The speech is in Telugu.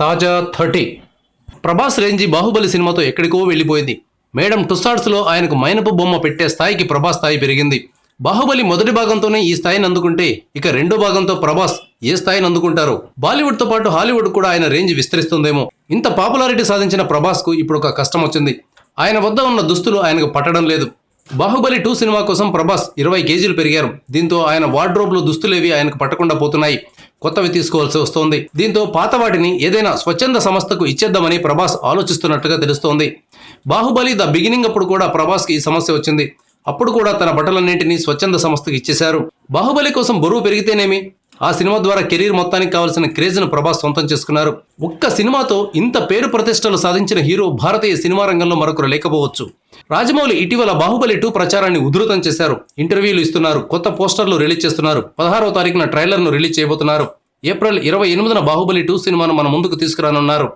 తాజా 30 ప్రభాస్ రేంజి బాహుబలి సినిమాతో ఎక్కడికో వెళ్ళిపోయింది. మేడం టుస్సాడ్స్లో ఆయనకు మైనపు బొమ్మ పెట్టే స్థాయికి ప్రభాస్ స్థాయి పెరిగింది. బాహుబలి మొదటి భాగంతోనే ఈ స్థాయిని అందుకుంటే ఇక రెండో భాగంతో ప్రభాస్ ఏ స్థాయిని అందుకుంటారో. బాలీవుడ్తో పాటు హాలీవుడ్ కూడా ఆయన రేంజ్ విస్తరిస్తుందేమో. ఇంత పాపులారిటీ సాధించిన ప్రభాస్కు ఇప్పుడు ఒక కష్టం వచ్చింది. ఆయన వద్ద ఉన్న దుస్తులు ఆయనకు పట్టడం లేదు. బాహుబలి 2 సినిమా కోసం ప్రభాస్ 20 కేజీలు పెరిగారు. దీంతో ఆయన వార్డ్రోబ్లో దుస్తులేవి ఆయనకు పట్టకుండా పోతున్నాయి. కొత్తవి తీసుకోవాల్సి వస్తోంది. దీంతో పాత వాటిని ఏదైనా స్వచ్ఛంద సంస్థకు ఇచ్చేద్దామని ప్రభాస్ ఆలోచిస్తున్నట్టుగా తెలుస్తోంది. బాహుబలి ద బిగినింగ్ అప్పుడు కూడా ప్రభాస్కి ఈ సమస్య వచ్చింది. అప్పుడు కూడా తన బట్టలన్నింటినీ స్వచ్ఛంద సంస్థకు ఇచ్చేశారు. బాహుబలి కోసం బరువు పెరిగితేనేమి, ఆ సినిమా ద్వారా కెరీర్ మొత్తానికి కావాల్సిన క్రేజ్ను ప్రభాస్ సొంతం చేసుకున్నారు. ఒక్క సినిమాతో ఇంత పేరు ప్రతిష్టలు సాధించిన హీరో భారతీయ సినిమా రంగంలో మరొకరు లేకపోవచ్చు. రాజమౌళి ఇటీవల బాహుబలి 2 ప్రచారాన్ని ఉధృతం చేశారు. ఇంటర్వ్యూలు ఇస్తున్నారు, కొత్త పోస్టర్లు రిలీజ్ చేస్తున్నారు. 16వ తారీఖున ట్రైలర్ను రిలీజ్ చేయబోతున్నారు. ఏప్రిల్ 28న బాహుబలి 2 సినిమాను మన ముందుకు తీసుకురానున్నారు.